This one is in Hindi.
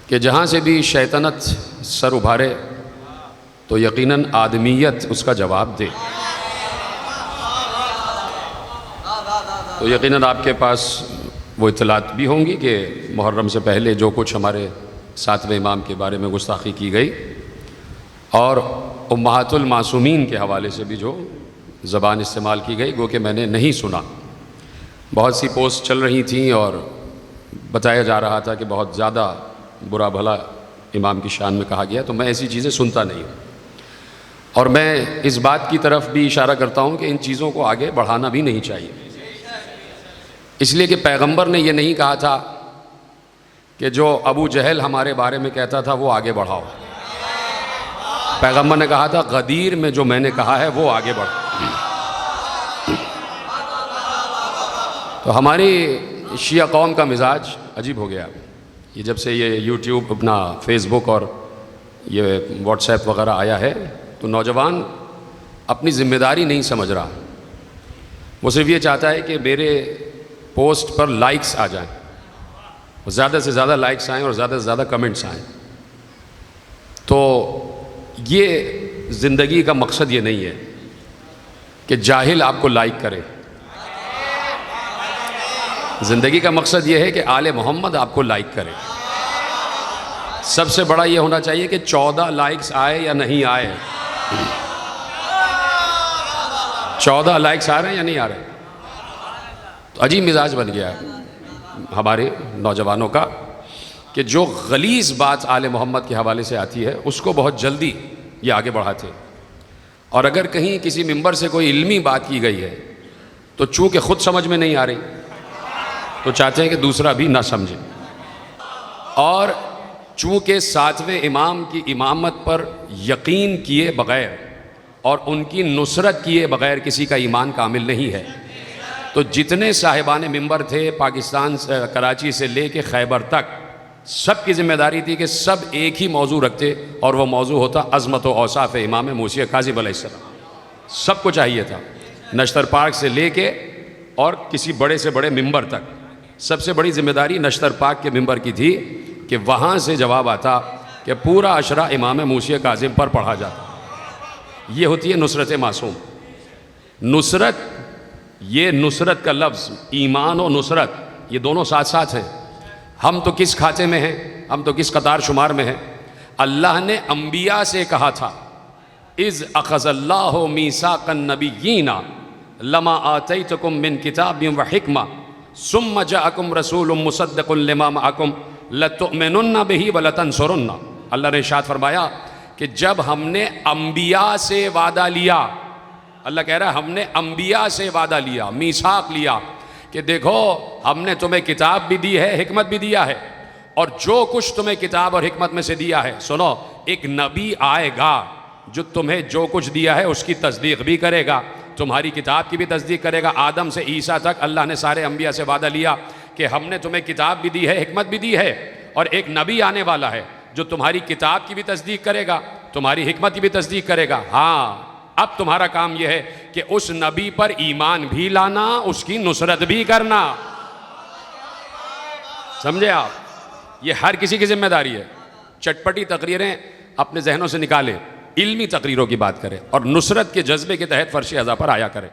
कि जहाँ से भी शैतानत सर उभारे तो यकीनन आदमियत उसका जवाब दे। तो यकीनन आपके पास वो इत्तलात भी होंगी कि मुहर्रम से पहले जो कुछ हमारे 7वें इमाम के बारे में गुस्ताखी की गई और उम्महातुल मासूमीन के हवाले से भी जो ज़बान इस्तेमाल की गई, वो कि मैंने नहीं सुना। बहुत सी पोस्ट चल रही थी और बताया जा रहा था कि बहुत ज़्यादा बुरा भला इमाम की शान में कहा गया, तो मैं ऐसी चीज़ें सुनता नहीं हूँ। और मैं इस बात की तरफ भी इशारा करता हूँ कि इन चीज़ों को आगे बढ़ाना भी नहीं चाहिए, इसलिए कि पैगंबर ने ये नहीं कहा था कि जो अबू जहल हमारे बारे में कहता था वो आगे बढ़ाओ। पैगंबर ने कहा था गदीर में जो मैंने कहा है वो आगे बढ़ाओ। तो हमारी शिया कौम का मिजाज अजीब हो गया। ये जब से ये यूट्यूब, अपना फेसबुक और ये व्हाट्सएप वगैरह आया है, तो नौजवान अपनी ज़िम्मेदारी नहीं समझ रहा। वो सिर्फ ये चाहता है कि मेरे पोस्ट पर लाइक्स आ जाएं, ज़्यादा से ज़्यादा लाइक्स आएँ और ज़्यादा से ज़्यादा कमेंट्स आएँ। तो ये ज़िंदगी का मकसद ये नहीं है कि जाहिल आपको लाइक करे। ज़िंदगी का मकसद ये है कि आले मोहम्मद आपको लाइक करे। सबसे बड़ा ये होना चाहिए कि 14 लाइक्स आए या नहीं आए। 14 लाइक्स आ रहे हैं या नहीं आ रहे। तो अजीब मिजाज बन गया हमारे नौजवानों का कि जो गलीज़ बात आले मोहम्मद के हवाले से आती है उसको बहुत जल्दी ये आगे बढ़ाते हैं, और अगर कहीं किसी मिंबर से कोई इल्मी बात की गई है तो चूँकि ख़ुद समझ में नहीं आ रही तो चाहते हैं कि दूसरा भी ना समझे। और चूँकि 7वें इमाम की इमामत पर यकीन किए बग़ैर और उनकी नुसरत किए बग़ैर किसी का ईमान कामिल नहीं है, तो जितने साहिबान मिंबर थे पाकिस्तान से, कराची से ले कर खैबर तक, सब की ज़िम्मेदारी थी कि सब एक ही मौजू रखते, और वह मौजू होता अज़मत व औसाफ़ इमाम मूसी काज़िम अलैहिस्सलाम। सबको चाहिए था, नश्तर पार्क से ले के और किसी बड़े से बड़े मिंबर तक, सबसे बड़ी ज़िम्मेदारी नश्तर पार्क के मिंबर की थी कि वहाँ से जवाब आता कि पूरा अशरा इमाम मूसी काज़िम पर पढ़ा जाता। ये होती है नुसरत मासूम। नुसरत, ये नुसरत का लफ्ज़, ईमान और नुसरत ये दोनों साथ साथ हैं। हम तो किस खाते में हैं, हम तो किस कतार शुमार में हैं। अल्लाह ने अंबिया से कहा था, इज़ अख़ज़ल्लाहु मीसाक़न नबिय्यीना लमा आतैतुकुम मिन किताबिन व हिक्मा सुम्मा जाअकुम रसूलुम मुसद्दिक़ुन लिमा मअकुम लतुअमिनुन्ना बिही व लतंसुरुन्ना। अल्लाह ने इरशाद फरमाया कि जब हमने अंबिया से वादा लिया, अल्लाह कह रहा है हमने अंबिया से वादा लिया, मीसाक लिया कि देखो हमने तुम्हें किताब भी दी है, हिकमत भी दिया है, और जो कुछ तुम्हें किताब और हिकमत में से दिया है, सुनो, एक नबी आएगा जो तुम्हें जो कुछ दिया है उसकी तस्दीक भी करेगा, तुम्हारी किताब की भी तस्दीक करेगा। आदम से ईसा तक अल्लाह ने सारे अंबिया से वादा लिया कि हमने तुम्हें किताब भी दी है, हिकमत भी दी है, और एक नबी आने वाला है जो तुम्हारी किताब की भी तस्दीक करेगा, तुम्हारी हिकमत की भी तस्दीक करेगा। हाँ, अब तुम्हारा काम यह है कि उस नबी पर ईमान भी लाना, उसकी नुसरत भी करना। समझे आप? ये हर किसी की जिम्मेदारी है। चटपटी तकरीरें अपने जहनों से निकालें, इल्मी तकरीरों की बात करें और नुसरत के जज्बे के तहत फर्श अज़ा पर आया करें।